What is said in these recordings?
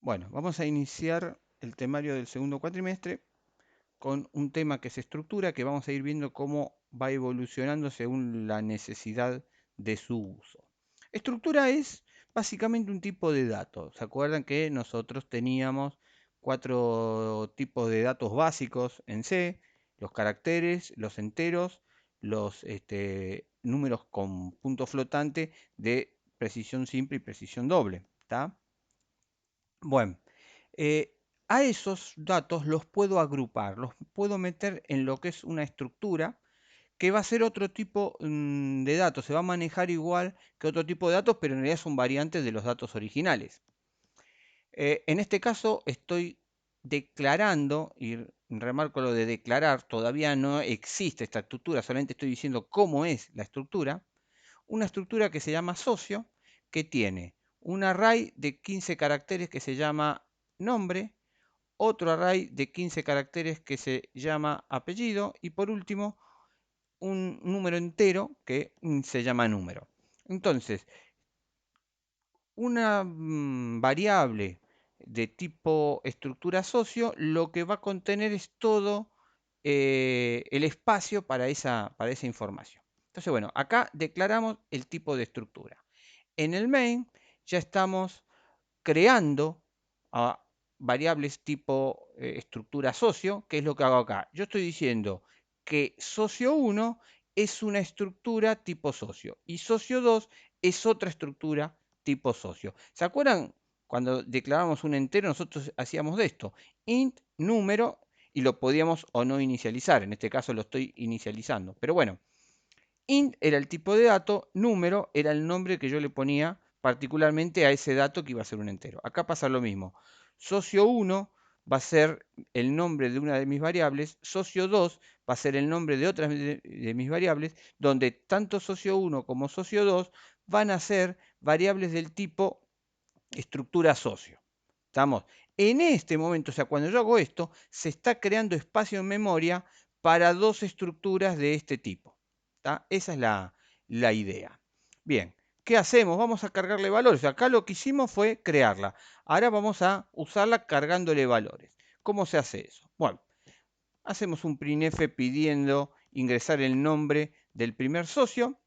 Bueno, vamos a iniciar el temario del segundo cuatrimestre con un tema que es estructura, que vamos a ir viendo cómo va evolucionando según la necesidad de su uso. Estructura es básicamente un tipo de datos. ¿Se acuerdan que nosotros teníamos 4 tipos de datos básicos en C? Los caracteres, los enteros, los números con punto flotante de precisión simple y precisión doble. ¿Está? Bueno, eh, a esos datos los puedo agrupar, los puedo meter en lo que es una estructura que va a ser otro tipo de datos, se va a manejar igual que otro tipo de datos, pero en realidad son variantes de los datos originales. En este caso estoy declarando, y remarco lo de declarar, todavía no existe esta estructura, solamente estoy diciendo cómo es la estructura, una estructura que se llama socio, que tiene un array de 15 caracteres que se llama nombre, otro array de 15 caracteres que se llama apellido y por último un número entero que se llama número. Entonces, una variable de tipo estructura socio lo que va a contener es todo el espacio para esa información. Entonces, bueno, acá declaramos el tipo de estructura. En el main ya estamos creando a variables tipo estructura socio, que es lo que hago acá. Yo estoy diciendo que socio 1 es una estructura tipo socio y socio 2 es otra estructura tipo socio. ¿Se acuerdan cuando declaramos un entero? Nosotros hacíamos de esto, int número, y lo podíamos o no inicializar. En este caso lo estoy inicializando. Pero bueno, int era el tipo de dato, número era el nombre que yo le ponía particularmente a ese dato que iba a ser un entero. Acá pasa lo mismo. Socio 1 va a ser el nombre de una de mis variables, socio 2 va a ser el nombre de otras de mis variables, donde tanto socio 1 como socio 2 van a ser variables del tipo estructura socio. ¿Estamos? En este momento, o sea, cuando yo hago esto, se está creando espacio en memoria para dos estructuras de este tipo. ¿Tá? Esa es la idea. Bien, ¿qué hacemos? Vamos a cargarle valores. Acá lo que hicimos fue crearla. Ahora vamos a usarla cargándole valores. ¿Cómo se hace eso? Bueno, hacemos un printf pidiendo ingresar el nombre del primer socio.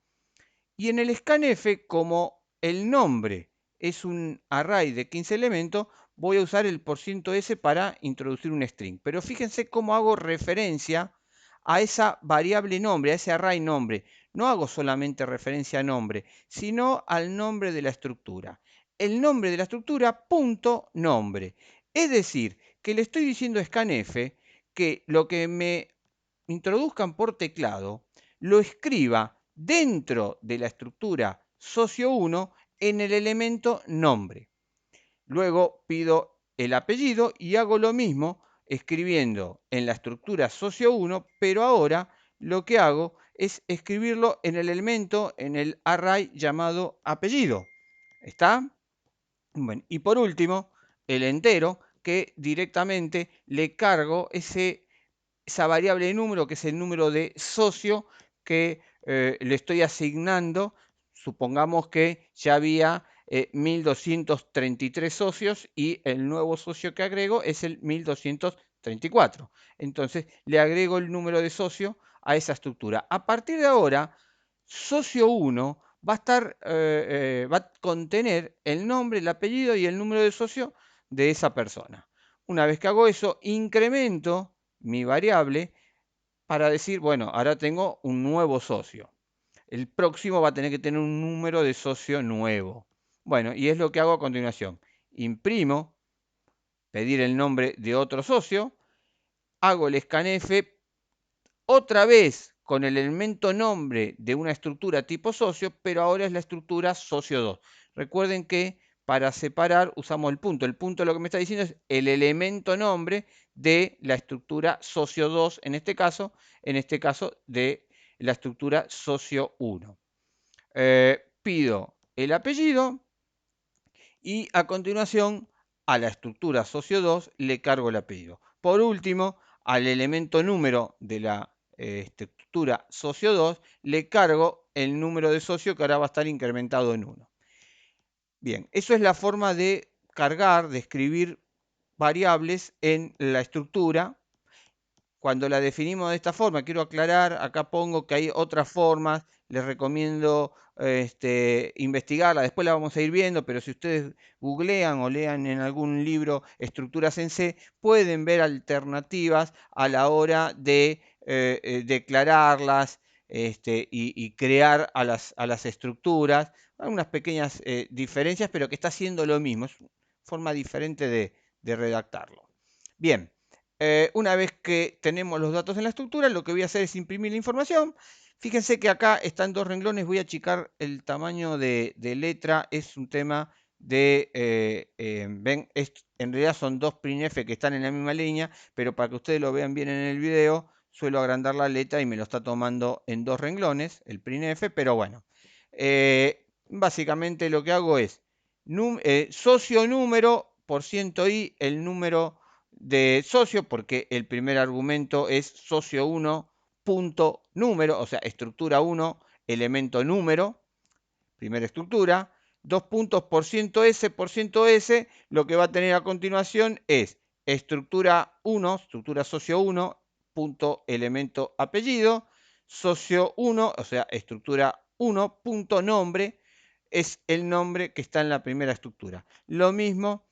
Y en el scanf, como el nombre es un array de 15 elementos, voy a usar el %s para introducir un string. Pero fíjense cómo hago referencia a esa variable nombre, a ese array nombre. No hago solamente referencia a nombre, sino al nombre de la estructura. El nombre de la estructura, punto nombre. Es decir, que le estoy diciendo a scanf que lo que me introduzcan por teclado lo escriba dentro de la estructura socio 1 en el elemento nombre. Luego pido el apellido y hago lo mismo escribiendo en la estructura socio 1, pero ahora lo que hago es escribirlo en el elemento, en el array llamado apellido. ¿Está? Bueno, y por último, el entero, que directamente le cargo esa variable de número, que es el número de socio que le estoy asignando. Supongamos que ya había 1233 socios y el nuevo socio que agrego es el 1234. Entonces le agrego el número de socio a esa estructura. A partir de ahora, socio 1 va a contener el nombre, el apellido y el número de socio de esa persona. Una vez que hago eso, incremento mi variable para decir, bueno, ahora tengo un nuevo socio. El próximo va a tener que tener un número de socio nuevo. Bueno, y es lo que hago a continuación. Imprimo, pedir el nombre de otro socio, hago el scanf otra vez con el elemento nombre de una estructura tipo socio, pero ahora es la estructura socio 2. Recuerden que para separar usamos el punto. El punto lo que me está diciendo es el elemento nombre de la estructura socio 2, en este caso de la estructura socio 1. Pido el apellido y a continuación a la estructura socio 2 le cargo el apellido. Por último, al elemento número de la estructura socio 2 le cargo el número de socio que ahora va a estar incrementado en 1. Bien, eso es la forma de cargar, de escribir variables en la estructura. Cuando la definimos de esta forma, quiero aclarar, acá pongo que hay otras formas, les recomiendo investigarla, después la vamos a ir viendo, pero si ustedes googlean o lean en algún libro estructuras en C, pueden ver alternativas a la hora de declararlas y crear a las estructuras. Hay unas pequeñas diferencias, pero que está haciendo lo mismo, es una forma diferente de redactarlo. Bien. Una vez que tenemos los datos en la estructura, lo que voy a hacer es imprimir la información. Fíjense que acá están dos renglones, voy a achicar el tamaño de letra, es un tema de, ven, en realidad son dos printf que están en la misma línea, pero para que ustedes lo vean bien en el video, suelo agrandar la letra y me lo está tomando en dos renglones, el printf, pero bueno. Básicamente lo que hago es socio número por ciento i, el número de socio, porque el primer argumento es socio 1 punto número, o sea, estructura 1, elemento número, primera estructura. Dos puntos por ciento S, lo que va a tener a continuación es estructura 1, estructura socio 1, punto elemento apellido, socio 1, o sea, estructura 1, punto nombre, es el nombre que está en la primera estructura. Lo mismo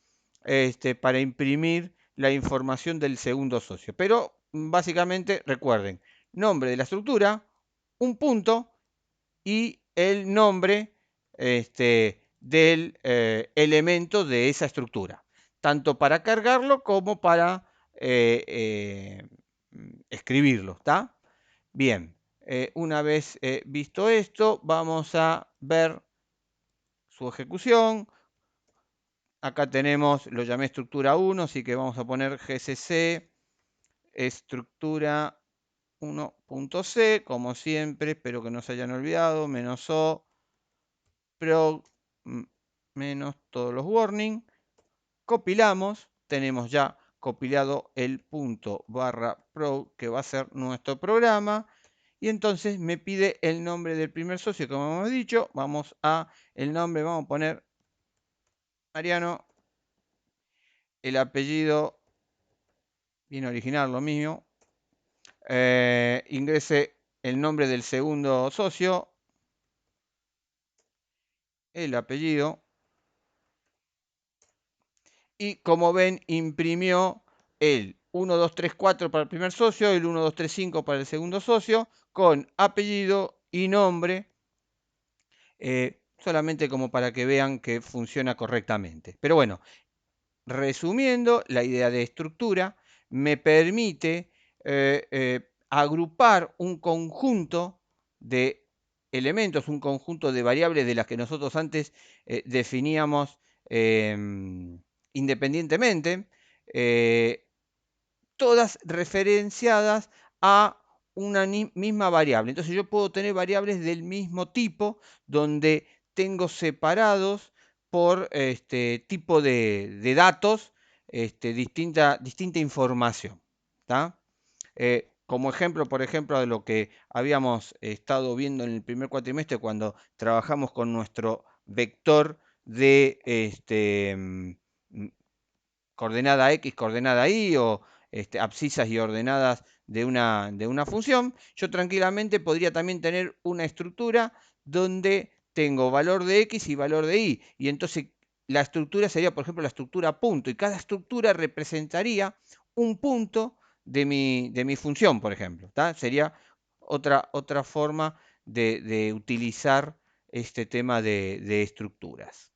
para imprimir la información del segundo socio. Pero básicamente recuerden, nombre de la estructura, un punto y el nombre del elemento de esa estructura, tanto para cargarlo como para escribirlo, ¿está? Bien, una vez visto esto, vamos a ver su ejecución. Acá tenemos, lo llamé estructura 1, así que vamos a poner gcc estructura 1.c, como siempre, espero que no se hayan olvidado, menos o, prog, menos todos los warnings. Compilamos, tenemos ya compilado el punto barra prog, que va a ser nuestro programa. Y entonces me pide el nombre del primer socio, como hemos dicho. Vamos a el nombre, vamos a poner Mariano. El apellido, bien original, lo mismo. Ingrese el nombre del segundo socio, el apellido. Y como ven, imprimió el 1, 2, 3, 4 para el primer socio, el 1, 2, 3, 5 para el segundo socio, con apellido y nombre, solamente como para que vean que funciona correctamente. Pero bueno, resumiendo, la idea de estructura me permite agrupar un conjunto de elementos, un conjunto de variables de las que nosotros antes definíamos independientemente, todas referenciadas a una misma variable. Entonces yo puedo tener variables del mismo tipo donde tengo separados por tipo de datos distinta información. Como ejemplo, por ejemplo, de lo que habíamos estado viendo en el primer cuatrimestre cuando trabajamos con nuestro vector de coordenada X, coordenada Y, o abscisas y ordenadas de una función, yo tranquilamente podría también tener una estructura donde tengo valor de X y valor de Y. Y entonces la estructura sería, por ejemplo, la estructura punto. Y cada estructura representaría un punto de mi función, por ejemplo. Sería otra forma de utilizar este tema de estructuras.